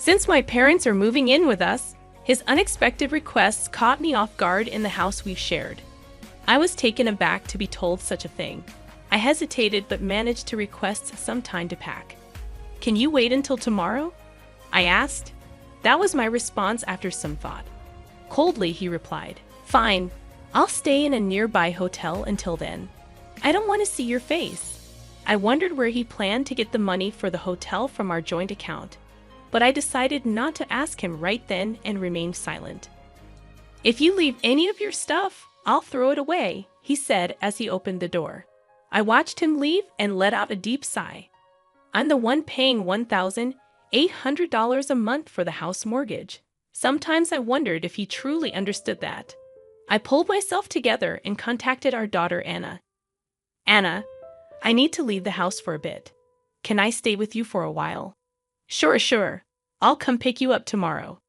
Since my parents are moving in with us, his unexpected requests caught me off guard in the house we've shared. I was taken aback to be told such a thing. I hesitated but managed to request some time to pack. "Can you wait until tomorrow?" I asked. That was my response after some thought. Coldly, he replied, "Fine, I'll stay in a nearby hotel until then. I don't want to see your face." I wondered where he planned to get the money for the hotel from our joint account, but I decided not to ask him right then and remained silent. "If you leave any of your stuff, I'll throw it away," he said as he opened the door. I watched him leave and let out a deep sigh. I'm the one paying $1,800 a month for the house mortgage. Sometimes I wondered if he truly understood that. I pulled myself together and contacted our daughter Anna. "Anna, I need to leave the house for a bit. Can I stay with you for a while?" Sure. I'll come pick you up tomorrow."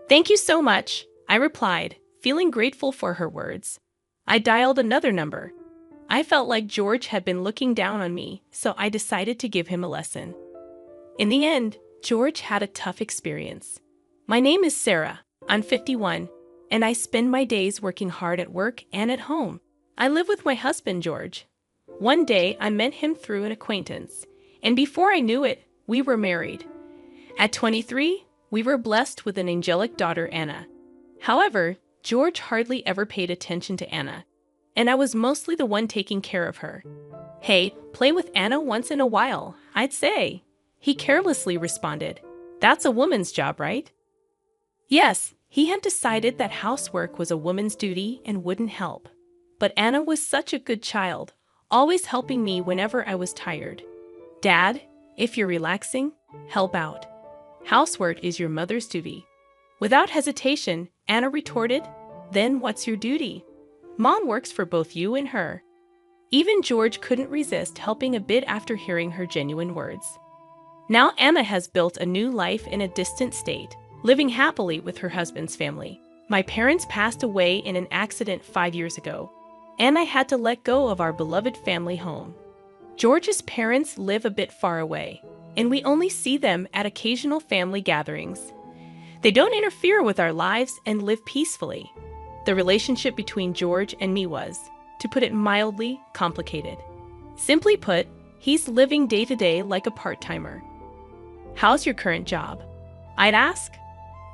"Thank you so much," I replied, feeling grateful for her words. I dialed another number. I felt like George had been looking down on me, so I decided to give him a lesson. In the end, George had a tough experience. "My name is Sarah. I'm 51, and I spend my days working hard at work and at home. I live with my husband, George. One day, I met him through an acquaintance, and before I knew it, we were married. At 23, we were blessed with an angelic daughter, Anna. However, George hardly ever paid attention to Anna, and I was mostly the one taking care of her. "Hey, play with Anna once in a while, I'd say," he carelessly responded. "That's a woman's job, right?" Yes, he had decided that housework was a woman's duty and wouldn't help. But Anna was such a good child, always helping me whenever I was tired. "Dad, if you're relaxing, help out. Housework is your mother's duty." Without hesitation, Anna retorted, "Then what's your duty? Mom works for both you and her." Even George couldn't resist helping a bit after hearing her genuine words. Now Anna has built a new life in a distant state, living happily with her husband's family. My parents passed away in an accident 5 years ago, and I had to let go of our beloved family home. George's parents live a bit far away, and we only see them at occasional family gatherings. They don't interfere with our lives and live peacefully. The relationship between George and me was, to put it mildly, complicated. Simply put, he's living day to day like a part-timer. "How's your current job?" I'd ask.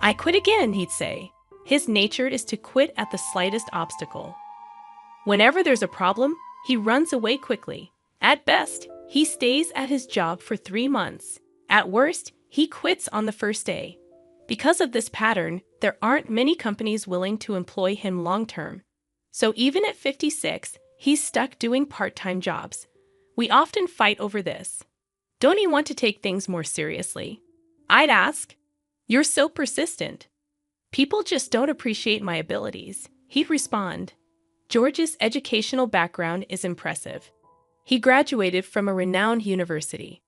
"I quit again," he'd say. His nature is to quit at the slightest obstacle. Whenever there's a problem, he runs away quickly. At best, he stays at his job for 3 months. At worst, he quits on the first day. Because of this pattern, there aren't many companies willing to employ him long-term. So even at 56, he's stuck doing part-time jobs. We often fight over this. "Don't you want to take things more seriously?" I'd ask. "You're so persistent." "People just don't appreciate my abilities," he'd respond. George's educational background is impressive. He graduated from a renowned university.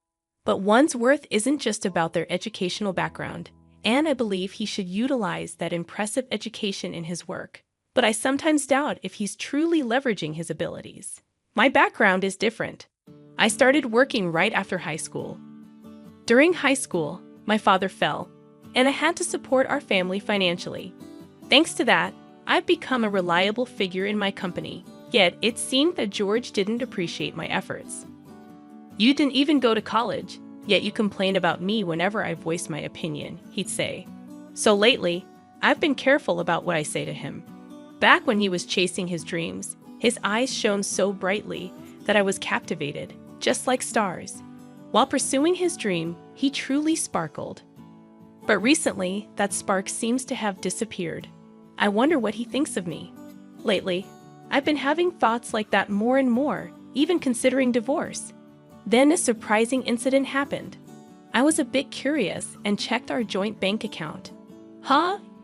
But one's worth isn't just about their educational background, and I believe he should utilize that impressive education in his work. But I sometimes doubt if he's truly leveraging his abilities. My background is different. I started working right after high school. During high school, my father fell, and I had to support our family financially. Thanks to that, I've become a reliable figure in my company, yet it seemed that George didn't appreciate my efforts. "You didn't even go to college, yet you complain about me whenever I voice my opinion," he'd say. So lately, I've been careful about what I say to him. Back when he was chasing his dreams, his eyes shone so brightly that I was captivated, just like stars. While pursuing his dream, he truly sparkled. But recently, that spark seems to have disappeared. I wonder what he thinks of me. Lately, I've been having thoughts like that more and more, even considering divorce. Then a surprising incident happened. I was a bit curious and checked our joint bank account.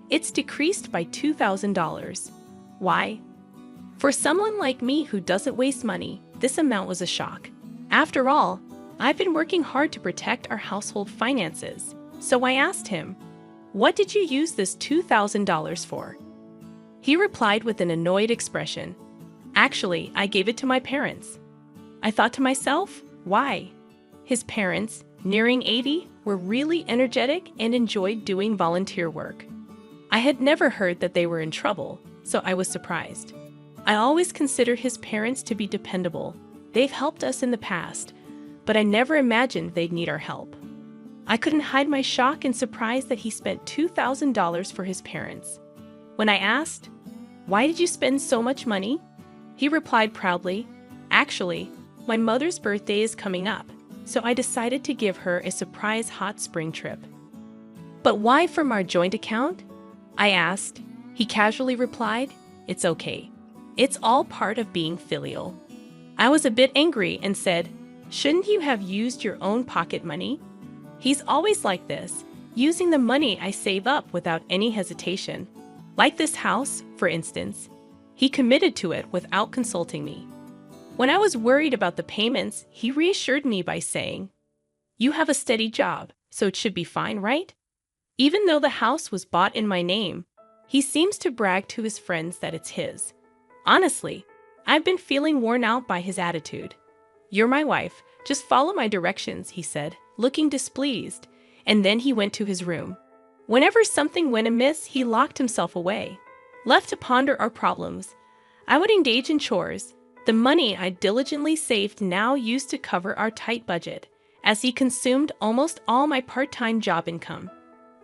It's decreased by $2,000. Why? For someone like me who doesn't waste money, this amount was a shock. After all, I've been working hard to protect our household finances. So I asked him, "What did you use this $2,000 for?" He replied with an annoyed expression, "Actually, I gave it to my parents." I thought to myself, why? His parents, nearing 80, were really energetic and enjoyed doing volunteer work. I had never heard that they were in trouble, so I was surprised. I always considered his parents to be dependable. They've helped us in the past, but I never imagined they'd need our help. I couldn't hide my shock and surprise that he spent $2,000 for his parents. When I asked, "Why did you spend so much money?" he replied proudly, "Actually, my mother's birthday is coming up, so I decided to give her a surprise hot spring trip." "But why from our joint account?" I asked. He casually replied, "It's okay. It's all part of being filial." I was a bit angry and said, "Shouldn't you have used your own pocket money?" He's always like this, using the money I save up without any hesitation. Like this house, for instance. He committed to it without consulting me. When I was worried about the payments, he reassured me by saying, "You have a steady job, so it should be fine, right?" Even though the house was bought in my name, he seems to brag to his friends that it's his. Honestly, I've been feeling worn out by his attitude. "You're my wife, just follow my directions," he said, looking displeased, and then he went to his room. Whenever something went amiss, he locked himself away. Left to ponder our problems, I would engage in chores, the money I diligently saved now used to cover our tight budget, as he consumed almost all my part-time job income.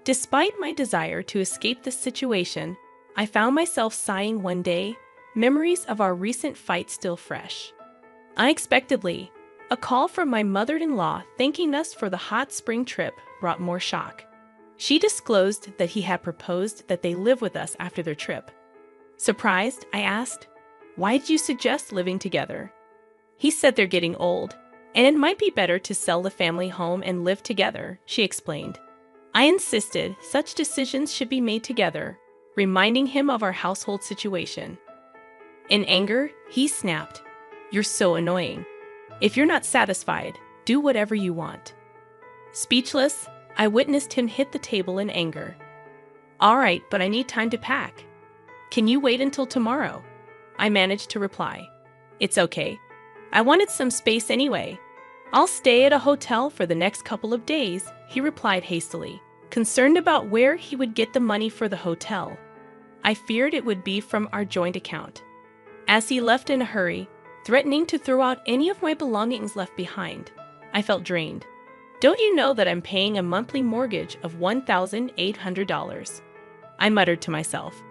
Despite my desire to escape this situation, I found myself sighing one day, memories of our recent fight still fresh. Unexpectedly, a call from my mother-in-law thanking us for the hot spring trip brought more shock. She disclosed that he had proposed that they live with us after their trip. Surprised, I asked, "Why did you suggest living together?" He said they're getting old, and it might be better to sell the family home and live together, she explained. I insisted such decisions should be made together, reminding him of our household situation. In anger, he snapped, "You're so annoying. If you're not satisfied, do whatever you want." Speechless, I witnessed him hit the table in anger. "All right, but I need time to pack. Can you wait until tomorrow?" I managed to reply. "It's okay. I wanted some space anyway. I'll stay at a hotel for the next couple of days," he replied hastily, concerned about where he would get the money for the hotel. I feared it would be from our joint account. As he left in a hurry, threatening to throw out any of my belongings left behind, I felt drained. "Don't you know that I'm paying a monthly mortgage of $1,800? I muttered to myself.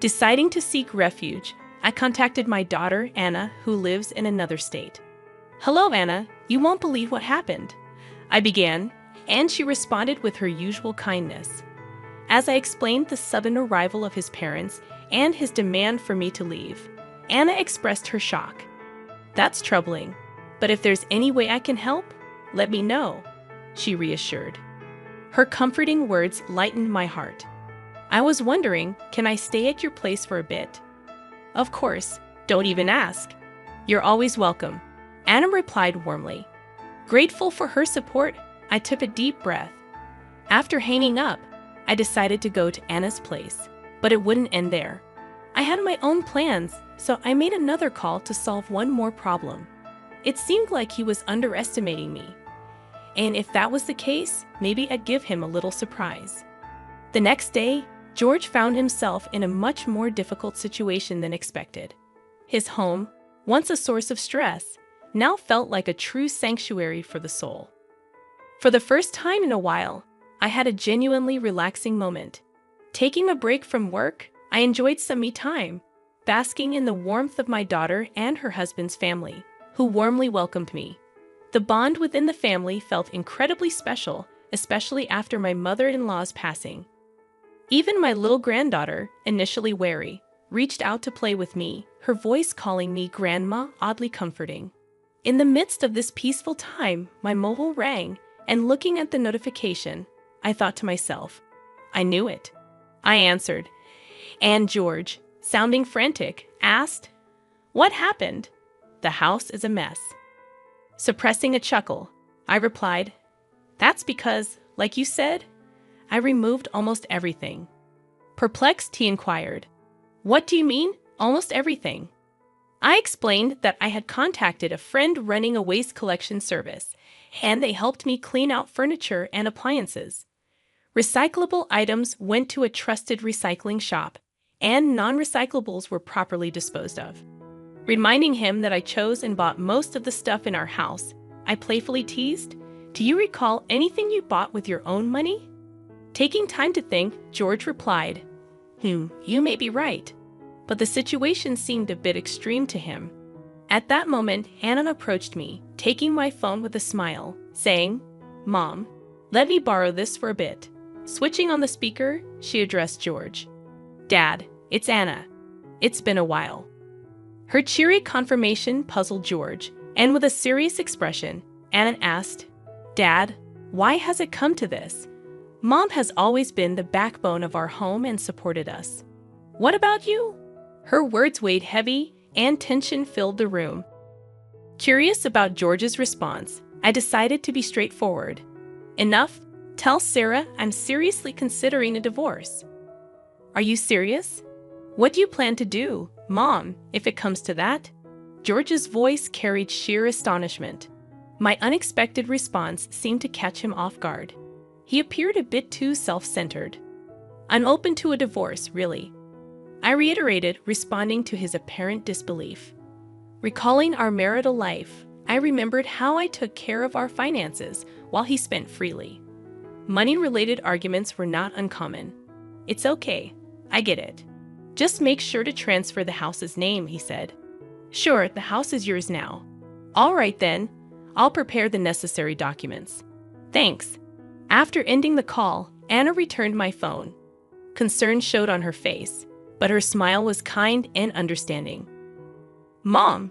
Deciding to seek refuge, I contacted my daughter, Anna, who lives in another state. "Hello, Anna. You won't believe what happened," I began, and she responded with her usual kindness. As I explained the sudden arrival of his parents and his demand for me to leave, Anna expressed her shock. "That's troubling, but if there's any way I can help, let me know," she reassured. Her comforting words lightened my heart. I was wondering, can I stay at your place for a bit? "Of course, don't even ask. You're always welcome," Anna replied warmly. Grateful for her support, I took a deep breath. After hanging up, I decided to go to Anna's place, but it wouldn't end there. I had my own plans, so I made another call to solve one more problem. It seemed like he was underestimating me. And if that was the case, maybe I'd give him a little surprise. The next day, George found himself in a much more difficult situation than expected. His home, once a source of stress, now felt like a true sanctuary for the soul. For the first time in a while, I had a genuinely relaxing moment. Taking a break from work, I enjoyed some me time, basking in the warmth of my daughter and her husband's family, who warmly welcomed me. The bond within the family felt incredibly special, especially after my mother-in-law's passing. Even my little granddaughter, initially wary, reached out to play with me, her voice calling me Grandma oddly comforting. In the midst of this peaceful time, my mobile rang, and looking at the notification, I thought to myself, I knew it. I answered, and George, sounding frantic, asked, "What happened?" "The house is a mess." Suppressing a chuckle, I replied, "That's because, like you said, I removed almost everything." Perplexed, he inquired, "What do you mean, almost everything?" I explained that I had contacted a friend running a waste collection service, and they helped me clean out furniture and appliances. Recyclable items went to a trusted recycling shop, and non-recyclables were properly disposed of. Reminding him that I chose and bought most of the stuff in our house, I playfully teased, "Do you recall anything you bought with your own money?" Taking time to think, George replied, "You may be right." But the situation seemed a bit extreme to him. At that moment, Anna approached me, taking my phone with a smile, saying, "Mom, let me borrow this for a bit." Switching on the speaker, she addressed George. "Dad, it's Anna. It's been a while." Her cheery confirmation puzzled George, and with a serious expression, Anna asked, "Dad, why has it come to this? Mom has always been the backbone of our home and supported us. What about you?" Her words weighed heavy, and tension filled the room. Curious about George's response, I decided to be straightforward. "Enough. Tell Sarah I'm seriously considering a divorce." "Are you serious? What do you plan to do, Mom, if it comes to that?" George's voice carried sheer astonishment. My unexpected response seemed to catch him off guard. He appeared a bit too self-centered. "I'm open to a divorce, really," I reiterated, responding to his apparent disbelief. Recalling our marital life, I remembered how I took care of our finances while he spent freely. Money-related arguments were not uncommon. "It's okay. I get it. Just make sure to transfer the house's name," he said. "Sure, the house is yours now." "All right then. I'll prepare the necessary documents." "Thanks." After ending the call, Anna returned my phone. Concern showed on her face, but her smile was kind and understanding. "Mom,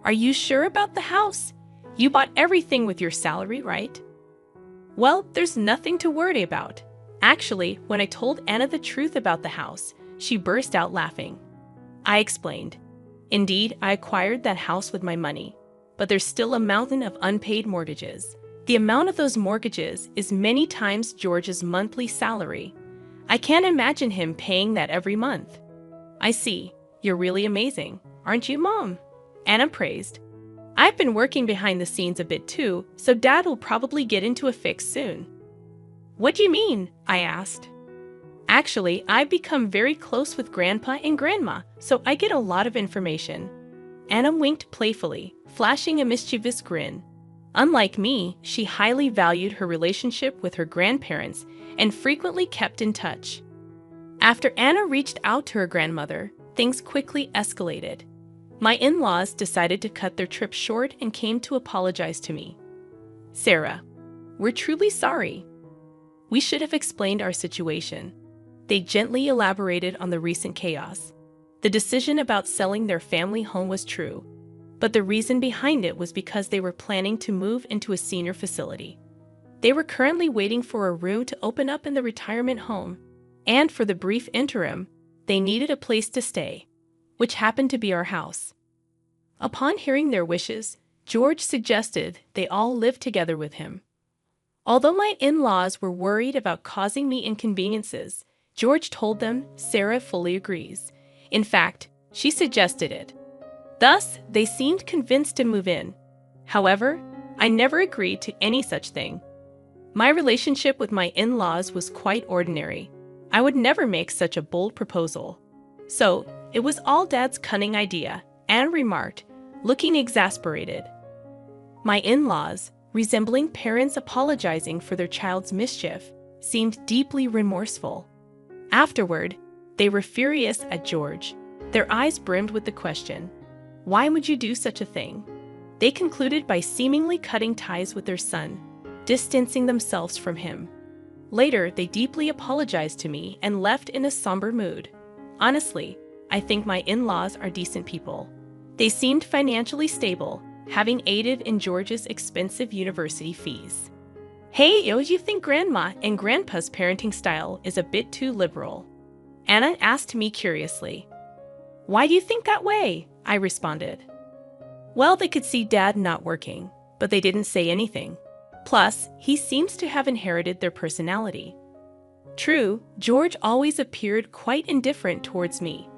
are you sure about the house? You bought everything with your salary, right?" "Well, there's nothing to worry about." Actually, when I told Anna the truth about the house, she burst out laughing. I explained, "Indeed, I acquired that house with my money, but there's still a mountain of unpaid mortgages. The amount of those mortgages is many times George's monthly salary. I can't imagine him paying that every month." "I see. You're really amazing, aren't you, Mom?" Anna praised. "I've been working behind the scenes a bit too, so Dad will probably get into a fix soon." "What do you mean?" I asked. "Actually, I've become very close with Grandpa and Grandma, so I get a lot of information." Anna winked playfully, flashing a mischievous grin. Unlike me, she highly valued her relationship with her grandparents and frequently kept in touch. After Anna reached out to her grandmother, things quickly escalated. My in-laws decided to cut their trip short and came to apologize to me. "Sarah, we're truly sorry. We should have explained our situation." They gently elaborated on the recent chaos. The decision about selling their family home was true, but the reason behind it was because they were planning to move into a senior facility. They were currently waiting for a room to open up in the retirement home, and for the brief interim, they needed a place to stay, which happened to be our house. Upon hearing their wishes, George suggested they all live together with him. Although my in-laws were worried about causing me inconveniences, George told them Sarah fully agrees. In fact, she suggested it. Thus, they seemed convinced to move in. However, I never agreed to any such thing. My relationship with my in-laws was quite ordinary. I would never make such a bold proposal. So, it was all Dad's cunning idea, Anne remarked, looking exasperated. My in-laws, resembling parents apologizing for their child's mischief, seemed deeply remorseful. Afterward, they were furious at George. Their eyes brimmed with the question, "Why would you do such a thing?" They concluded by seemingly cutting ties with their son, distancing themselves from him. Later, they deeply apologized to me and left in a somber mood. Honestly, I think my in-laws are decent people. They seemed financially stable, having aided in George's expensive university fees. "Hey, you think Grandma and Grandpa's parenting style is a bit too liberal?" Anna asked me curiously. "Why do you think that way?" I responded. "Well, they could see Dad not working, but they didn't say anything. Plus, he seems to have inherited their personality." True, George always appeared quite indifferent towards me.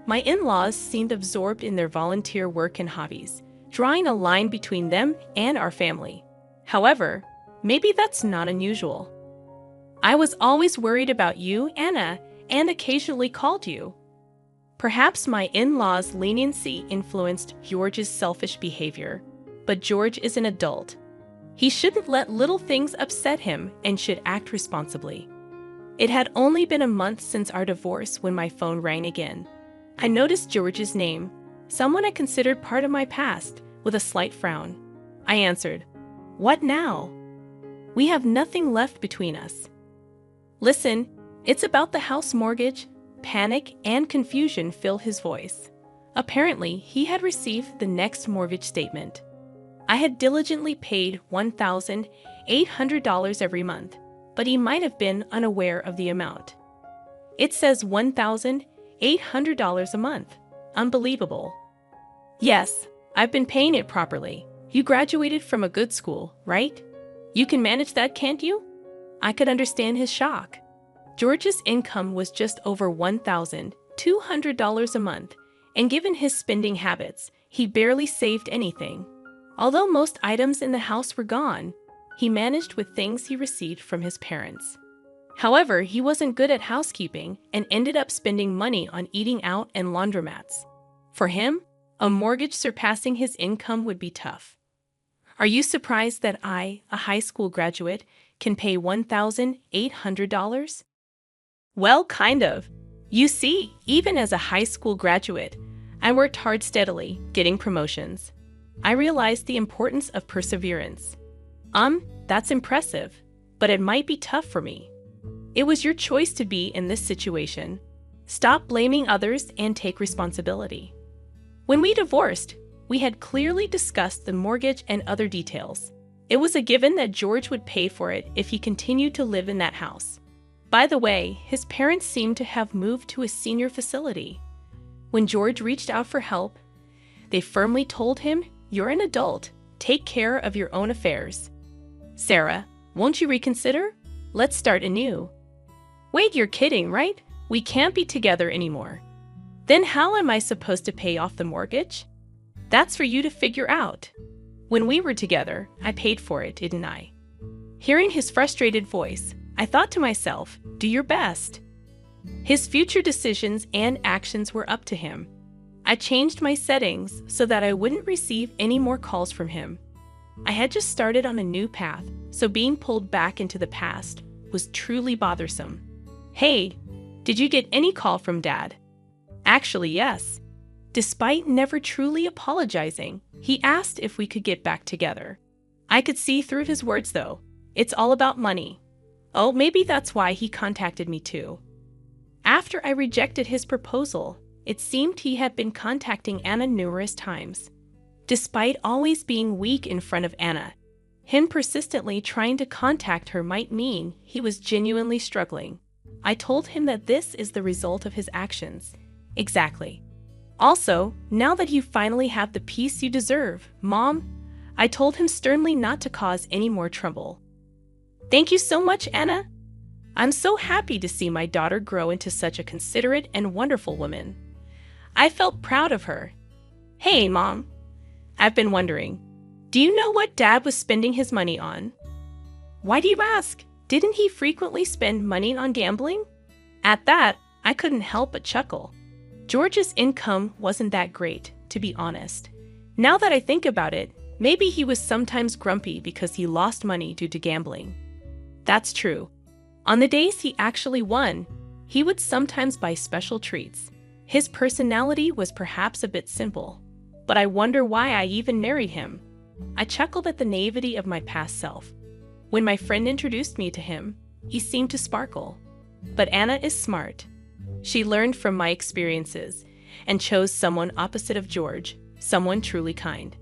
My in-laws seemed absorbed in their volunteer work and hobbies, drawing a line between them and our family. However, maybe that's not unusual. I was always worried about you, Anna, and occasionally called you. Perhaps my in-laws' leniency influenced George's selfish behavior, but George is an adult. He shouldn't let little things upset him and should act responsibly. It had only been a month since our divorce when my phone rang again. I noticed George's name, someone I considered part of my past, with a slight frown. I answered, "What now?" "We have nothing left between us." "Listen, it's about the house mortgage." Panic and confusion filled his voice. Apparently, he had received the next mortgage statement. I had diligently paid $1,800 every month, but he might have been unaware of the amount. "It says $1,800 a month. Unbelievable." "Yes, I've been paying it properly. You graduated from a good school, right? You can manage that, can't you?" I could understand his shock. George's income was just over $1,200 a month, and given his spending habits, he barely saved anything. Although most items in the house were gone, he managed with things he received from his parents. However, he wasn't good at housekeeping and ended up spending money on eating out and laundromats. For him, a mortgage surpassing his income would be tough. Are you surprised that I, a high school graduate, can pay $1,800? Well, kind of. You see, even as a high school graduate, I worked hard steadily, getting promotions. I realized the importance of perseverance. That's impressive, but it might be tough for me. It was your choice to be in this situation. Stop blaming others and take responsibility. When we divorced, we had clearly discussed the mortgage and other details. It was a given that George would pay for it if he continued to live in that house. By the way, his parents seemed to have moved to a senior facility. When George reached out for help, they firmly told him, "You're an adult. Take care of your own affairs." "Sarah, won't you reconsider? Let's start anew." "Wait, you're kidding, right? We can't be together anymore." "Then how am I supposed to pay off the mortgage?" "That's for you to figure out. When we were together, I paid for it, didn't I?" Hearing his frustrated voice, I thought to myself, do your best. His future decisions and actions were up to him. I changed my settings so that I wouldn't receive any more calls from him. I had just started on a new path, so being pulled back into the past was truly bothersome. "Hey, did you get any call from Dad?" Actually, yes. Despite never truly apologizing, he asked if we could get back together. I could see through his words, though. It's all about money. Oh, maybe that's why he contacted me too. After I rejected his proposal, it seemed he had been contacting Anna numerous times. Despite always being weak in front of Anna, him persistently trying to contact her might mean he was genuinely struggling. I told him that this is the result of his actions. Exactly. Also, now that you finally have the peace you deserve, Mom, I told him sternly not to cause any more trouble. Thank you so much, Anna. I'm so happy to see my daughter grow into such a considerate and wonderful woman. I felt proud of her. Hey, Mom. I've been wondering, do you know what Dad was spending his money on? Why do you ask? Didn't he frequently spend money on gambling? At that, I couldn't help but chuckle. George's income wasn't that great, to be honest. Now that I think about it, maybe he was sometimes grumpy because he lost money due to gambling. That's true. On the days he actually won, he would sometimes buy special treats. His personality was perhaps a bit simple, but I wonder why I even married him. I chuckled at the naivety of my past self. When my friend introduced me to him, he seemed to sparkle. But Anna is smart. She learned from my experiences and chose someone opposite of George, someone truly kind.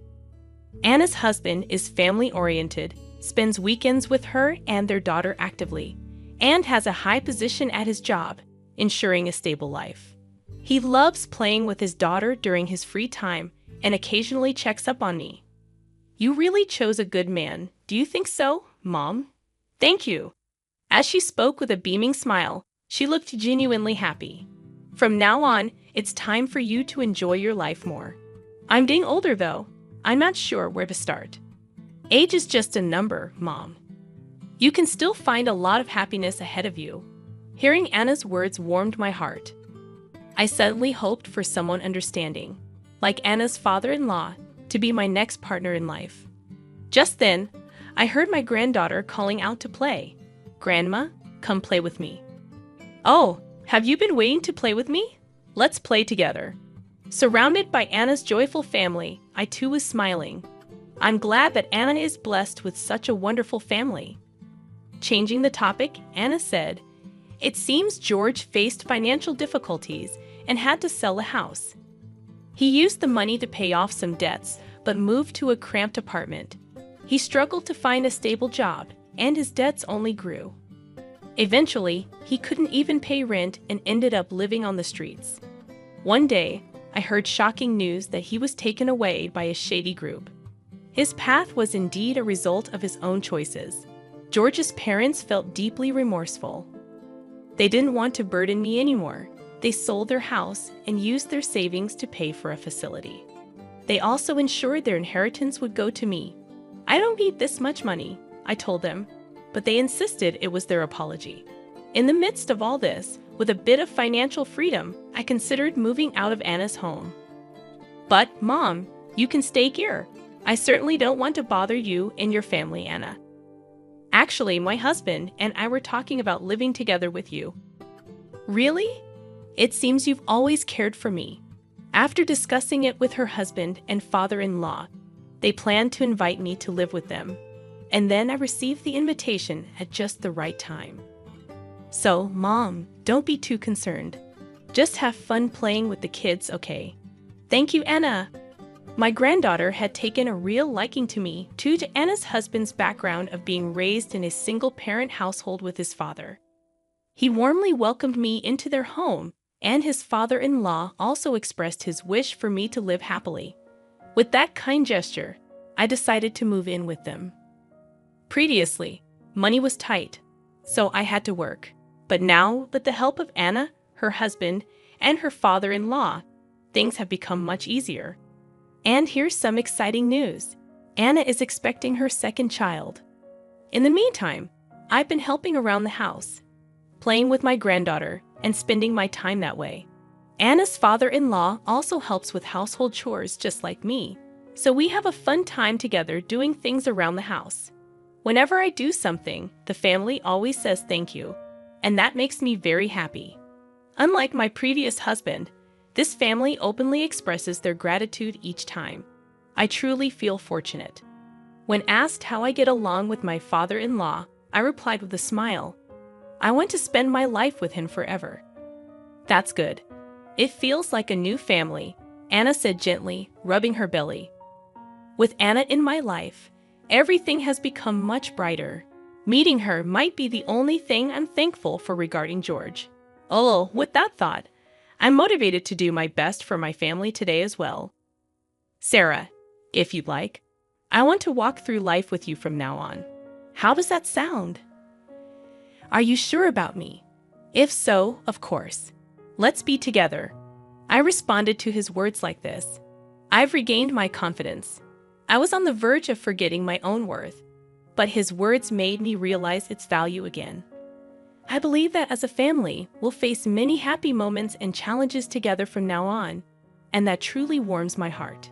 Anna's husband is family-oriented, spends weekends with her and their daughter actively, and has a high position at his job, ensuring a stable life. He loves playing with his daughter during his free time and occasionally checks up on me. You really chose a good man. Do you think so, Mom? Thank you. As she spoke with a beaming smile, she looked genuinely happy. From now on, it's time for you to enjoy your life more. I'm getting older, though. I'm not sure where to start. Age is just a number, Mom. You can still find a lot of happiness ahead of you. Hearing Anna's words warmed my heart. I suddenly hoped for someone understanding, like Anna's father-in-law, to be my next partner in life. Just then, I heard my granddaughter calling out to play. "Grandma, come play with me." "Oh, have you been waiting to play with me? Let's play together." Surrounded by Anna's joyful family, I too was smiling. I'm glad that Anna is blessed with such a wonderful family. Changing the topic, Anna said, "It seems George faced financial difficulties and had to sell a house. He used the money to pay off some debts, but moved to a cramped apartment. He struggled to find a stable job, and his debts only grew. Eventually, he couldn't even pay rent and ended up living on the streets. One day, I heard shocking news that he was taken away by a shady group. His path was indeed a result of his own choices. George's parents felt deeply remorseful. They didn't want to burden me anymore. They sold their house and used their savings to pay for a facility. They also ensured their inheritance would go to me. I don't need this much money, I told them, but they insisted it was their apology. In the midst of all this, with a bit of financial freedom, I considered moving out of Anna's home. But, Mom, you can stay here. I certainly don't want to bother you and your family, Anna. Actually, my husband and I were talking about living together with you." "Really? It seems you've always cared for me." After discussing it with her husband and father-in-law, they planned to invite me to live with them. And then I received the invitation at just the right time. So, Mom, don't be too concerned. Just have fun playing with the kids, okay? Thank you, Anna. My granddaughter had taken a real liking to me due to Anna's husband's background of being raised in a single-parent household with his father. He warmly welcomed me into their home, and his father-in-law also expressed his wish for me to live happily. With that kind gesture, I decided to move in with them. Previously, money was tight, so I had to work. But now, with the help of Anna, her husband, and her father-in-law, things have become much easier. And here's some exciting news. Anna is expecting her second child. In the meantime, I've been helping around the house, playing with my granddaughter, and spending my time that way. Anna's father-in-law also helps with household chores just like me, so we have a fun time together doing things around the house. Whenever I do something, the family always says thank you, and that makes me very happy. Unlike my previous husband, this family openly expresses their gratitude each time. I truly feel fortunate. When asked how I get along with my father-in-law, I replied with a smile, "I want to spend my life with him forever." "That's good. It feels like a new family," Anna said gently, rubbing her belly. With Anna in my life, everything has become much brighter. Meeting her might be the only thing I'm thankful for regarding George. Oh, with that thought, I'm motivated to do my best for my family today as well. Sarah, if you'd like, I want to walk through life with you from now on. How does that sound? Are you sure about me? If so, of course. Let's be together. I responded to his words like this. I've regained my confidence. I was on the verge of forgetting my own worth, but his words made me realize its value again. I believe that as a family, we'll face many happy moments and challenges together from now on, and that truly warms my heart.